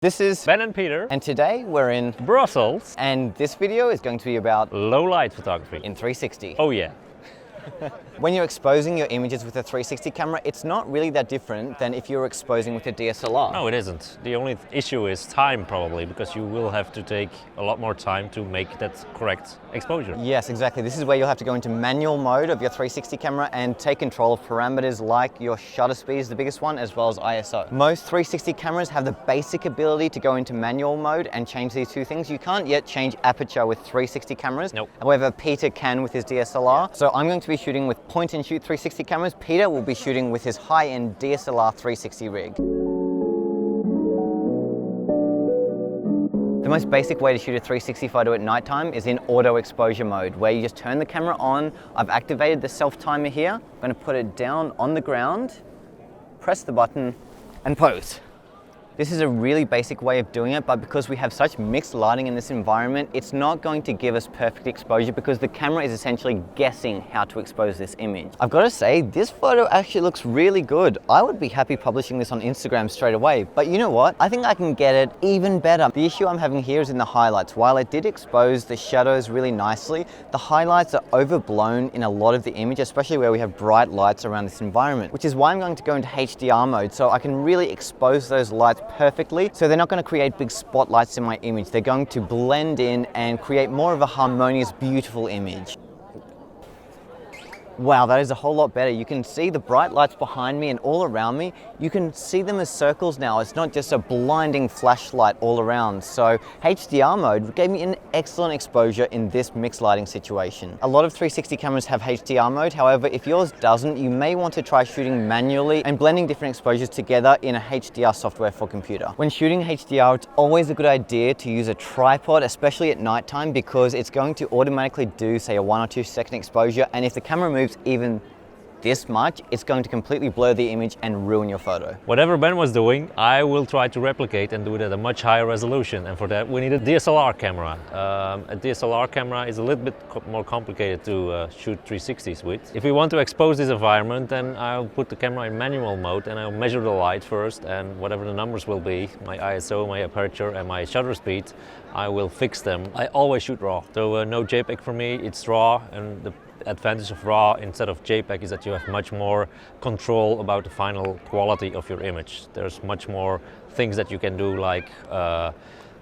This is Ben and Peter, and today we're in Brussels, and this video is going to be about low light photography in 360. Oh yeah. When you're exposing your images with a 360 camera, it's not really that different than if you're exposing with a DSLR. No, it isn't. The only issue is time, probably, because you will have to take a lot more time to make that correct exposure. Yes, exactly. This is where you'll have to go into manual mode of your 360 camera and take control of parameters like your shutter speed is the biggest one, as well as ISO. Most 360 cameras have the basic ability to go into manual mode and change these two things. You can't yet change aperture with 360 cameras. Nope. However, Peter can with his DSLR. So I'm going to be shooting with point and shoot 360 cameras. Peter will be shooting with his high-end DSLR 360 rig. The most basic way to shoot a 360 photo at nighttime is in auto exposure mode, where you just turn the camera on. I've activated the self timer here. I'm going to put it down on the ground, press the button and pose. This is a really basic way of doing it, but because we have such mixed lighting in this environment, it's not going to give us perfect exposure because the camera is essentially guessing how to expose this image. I've got to say, this photo actually looks really good. I would be happy publishing this on Instagram straight away, but you know what? I think I can get it even better. The issue I'm having here is in the highlights. While it did expose the shadows really nicely, the highlights are overblown in a lot of the image, especially where we have bright lights around this environment, which is why I'm going to go into HDR mode so I can really expose those lights perfectly, so they're not going to create big spotlights in my image. They're going to blend in and create more of a harmonious, beautiful image. Wow, that is a whole lot better. You can see the bright lights behind me and all around me. You can see them as circles now. It's not just a blinding flashlight all around. So HDR mode gave me an excellent exposure in this mixed lighting situation. A lot of 360 cameras have HDR mode. However, if yours doesn't, you may want to try shooting manually and blending different exposures together in a HDR software for computer. When shooting HDR, it's always a good idea to use a tripod, especially at nighttime, because it's going to automatically do, say, a 1 or 2 second exposure. And if the camera moves even this much, it's going to completely blur the image and ruin your photo. Whatever Ben was doing, I will try to replicate and do it at a much higher resolution, and for that we need a DSLR camera. A DSLR camera is a little bit more complicated to shoot 360s with. If we want to expose this environment, then I'll put the camera in manual mode and I'll measure the light first, and whatever the numbers will be, my ISO, my aperture and my shutter speed, I will fix them. I always shoot RAW, so no JPEG for me, it's RAW, and the advantage of RAW instead of JPEG is that you have much more control about the final quality of your image. There's much more things that you can do, like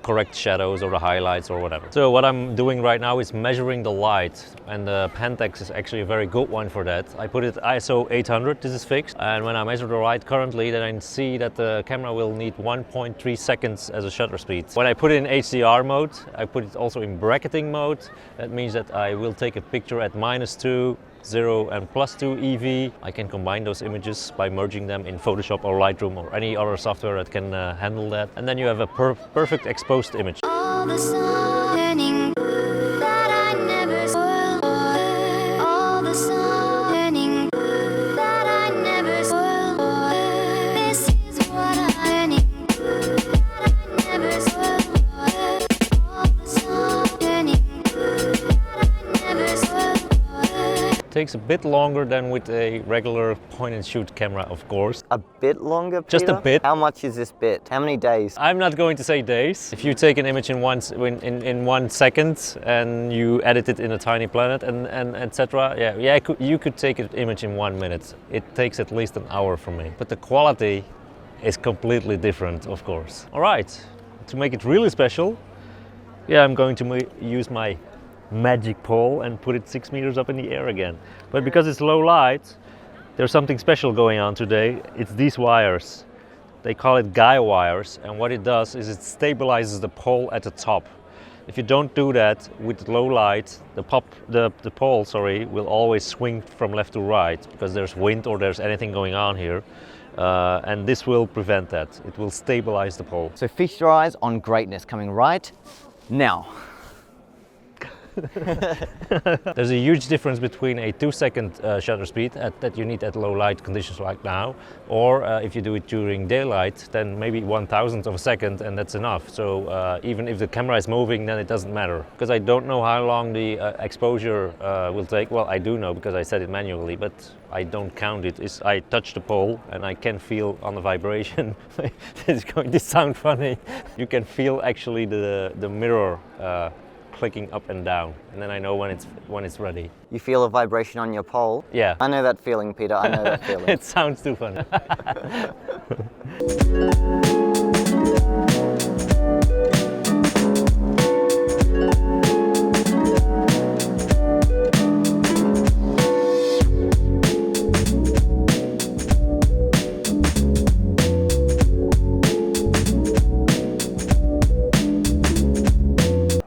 correct shadows or the highlights or whatever. So what I'm doing right now is measuring the light, and the Pentax is actually a very good one for that. I put it ISO 800, this is fixed, and when I measure the light currently, then I see that the camera will need 1.3 seconds as a shutter speed. When I put it in HDR mode, I put it also in bracketing mode. That means that I will take a picture at -2, 0 and +2 EV. I can combine those images by merging them in Photoshop or Lightroom or any other software that can handle that. And then you have a perfect exposed image. All the sun turning that I never spoil. All the sun turning that I never spoil. This is what I'm learning that I never spoil. All the sun turning that I never spoil. Takes a bit longer than with a regular point and shoot camera, of course. A bit longer, Peter? Just a bit. How much is this bit? How many days? I'm not going to say days. If you take an image in 1 second and you edit it in a Tiny Planet and etc., you could take an image in 1 minute. It takes at least an hour for me. But the quality is completely different, of course. All right, to make it really special, I'm going to use my magic pole and put it 6 meters up in the air again. But because it's low light, there's something special going on today. It's these wires. They call it guy wires, and what it does is it stabilizes the pole at the top. If you don't do that with low light, the pole will always swing from left to right because there's wind or there's anything going on here. And this will prevent that. It will stabilize the pole. So feast your eyes on greatness coming right now. There's a huge difference between a 2-second shutter speed that you need at low light conditions like now, or if you do it during daylight, then maybe 1/1000th of a second, and that's enough. So even if the camera is moving, then it doesn't matter. Because I don't know how long the exposure will take. Well, I do know because I set it manually, but I don't count it. I touch the pole and I can feel on the vibration. It's going to sound funny. You can feel actually the mirror clicking up and down, and then I know when it's ready. You feel a vibration on your pole? Yeah. I know that feeling, Peter. I know that feeling. It sounds too funny.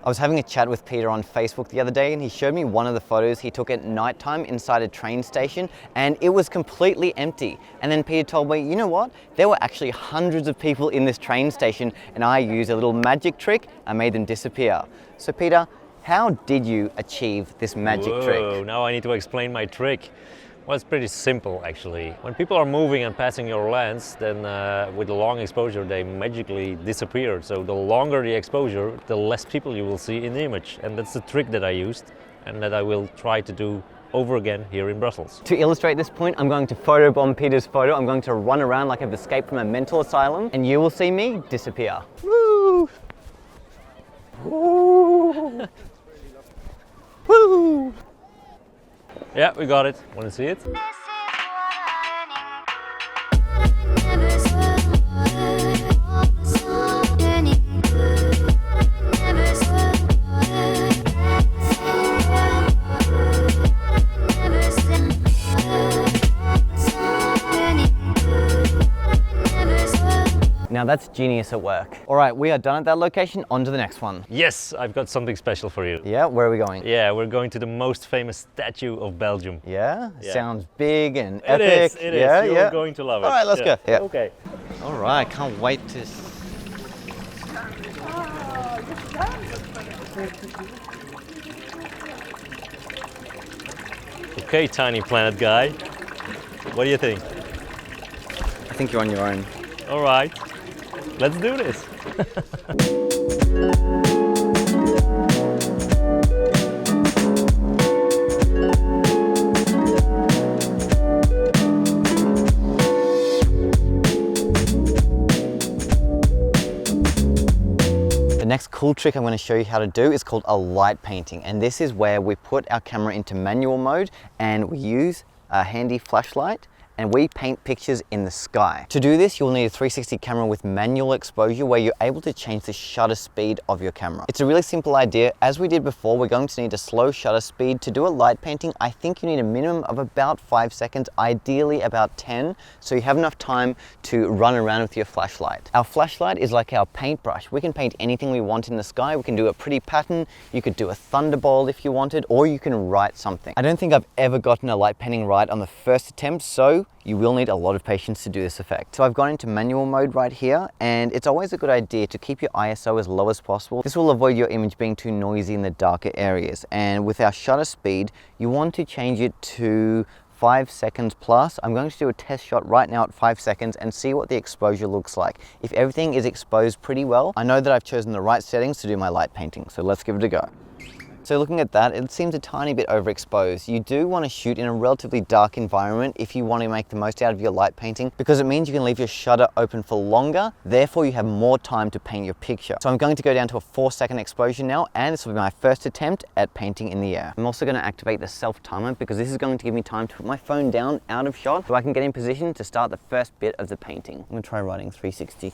I was having a chat with Peter on Facebook the other day and he showed me one of the photos he took at nighttime inside a train station and it was completely empty. And then Peter told me, you know what? There were actually hundreds of people in this train station and I used a little magic trick and made them disappear. So Peter, how did you achieve this magic trick? Now I need to explain my trick. Well, it's pretty simple actually. When people are moving and passing your lens, then with a long exposure they magically disappear. So the longer the exposure, the less people you will see in the image. And that's the trick that I used and that I will try to do over again here in Brussels. To illustrate this point, I'm going to photobomb Peter's photo. I'm going to run around like I've escaped from a mental asylum and you will see me disappear. Woo! Woo! Woo! Yeah, we got it. Want to see it? This is what I never saw. All the song turning blue. I never saw. Now that's genius at work. All right, we are done at that location. On to the next one. Yes, I've got something special for you. Yeah, where are we going? Yeah, we're going to the most famous statue of Belgium. Yeah? Yeah. Sounds big and It epic. is, it is. Yeah, You're yeah. going to love it. All right, let's go. Yeah. Okay. All right, can't wait to... Okay, tiny planet guy. What do you think? I think you're on your own. All right, let's do this. The next cool trick I'm going to show you how to do is called a light painting. And this is where we put our camera into manual mode and we use a handy flashlight and we paint pictures in the sky. To do this, you'll need a 360 camera with manual exposure where you're able to change the shutter speed of your camera. It's a really simple idea. As we did before, we're going to need a slow shutter speed. To do a light painting, I think you need a minimum of about 5 seconds, ideally about 10, so you have enough time to run around with your flashlight. Our flashlight is like our paintbrush. We can paint anything we want in the sky. We can do a pretty pattern. You could do a thunderbolt if you wanted, or you can write something. I don't think I've ever gotten a light painting right on the first attempt, so you will need a lot of patience to do this effect. So I've gone into manual mode right here, and it's always a good idea to keep your ISO as low as possible. This will avoid your image being too noisy in the darker areas. And with our shutter speed, you want to change it to 5 seconds plus. I'm going to do a test shot right now at 5 seconds and see what the exposure looks like. If everything is exposed pretty well, I know that I've chosen the right settings to do my light painting. So let's give it a go. So looking at that, it seems a tiny bit overexposed. You do want to shoot in a relatively dark environment if you want to make the most out of your light painting, because it means you can leave your shutter open for longer, therefore you have more time to paint your picture. So I'm going to go down to a 4-second exposure now, and this will be my first attempt at painting in the air. I'm also going to activate the self timer because this is going to give me time to put my phone down out of shot so I can get in position to start the first bit of the painting. I'm going to try writing 360.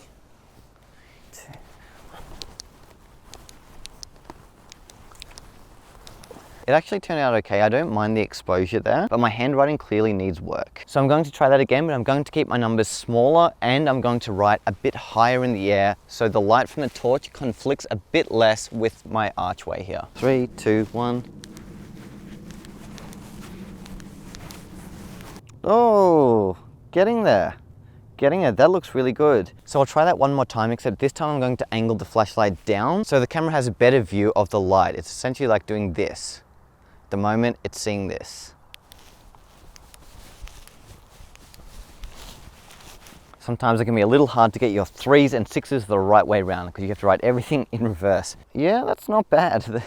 It actually turned out okay. I don't mind the exposure there, but my handwriting clearly needs work. So I'm going to try that again, but I'm going to keep my numbers smaller and I'm going to write a bit higher in the air so the light from the torch conflicts a bit less with my archway here. 3, 2, 1. Oh, getting there. getting it. That looks really good. So I'll try that one more time, except this time I'm going to angle the flashlight down so the camera has a better view of the light. It's essentially like doing this. At the moment, it's seeing this. Sometimes it can be a little hard to get your 3s and 6s the right way around because you have to write everything in reverse. Yeah, that's not bad.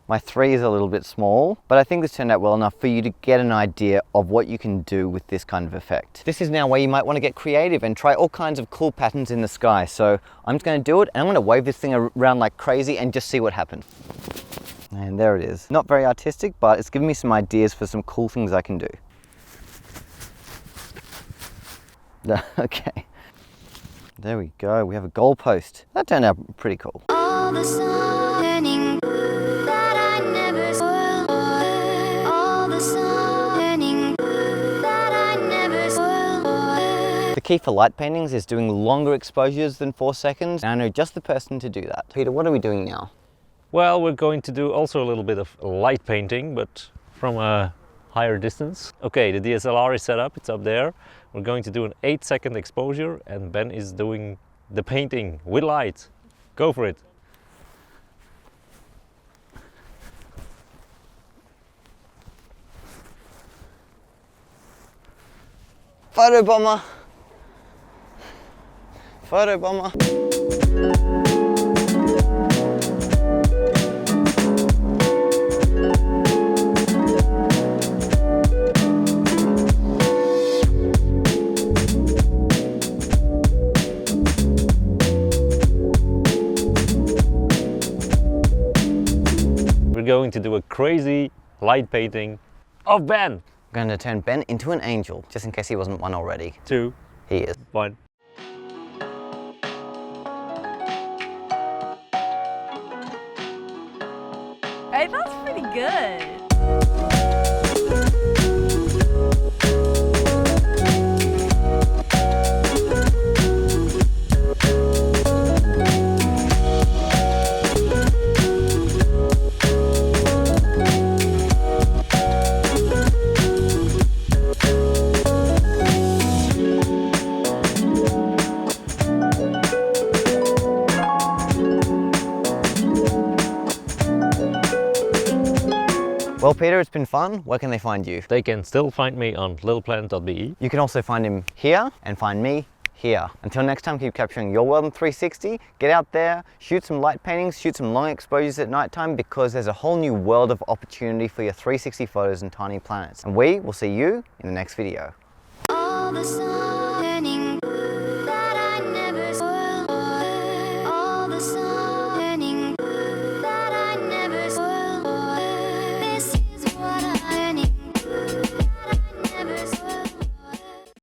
My 3 is a little bit small, but I think this turned out well enough for you to get an idea of what you can do with this kind of effect. This is now where you might want to get creative and try all kinds of cool patterns in the sky. So I'm just going to do it and I'm going to wave this thing around like crazy and just see what happens. And there it is. Not very artistic, but it's given me some ideas for some cool things I can do. Okay. There we go. We have a goalpost. That turned out pretty cool. All the sun turning blue that I never spoiled. All the sun turning blue that I never spoiled. The key for light paintings is doing longer exposures than 4 seconds. And I know just the person to do that. Peter, what are we doing now? Well, we're going to do also a little bit of light painting, but from a higher distance. Okay, the DSLR is set up, it's up there. We're going to do an 8-second exposure and Ben is doing the painting with light. Go for it. Photobomber! Photobomber! We're going to do a crazy light painting of Ben. I'm going to turn Ben into an angel, just in case he wasn't one already. 2, He is. 1. Hey, that's pretty good. Well, Peter, it's been fun. Where can they find you? They can still find me on littleplanet.be. You can also find him here and find me here. Until next time, keep capturing your world in 360. Get out there, shoot some light paintings, shoot some long exposures at nighttime because there's a whole new world of opportunity for your 360 photos and tiny planets. And we will see you in the next video. All the sun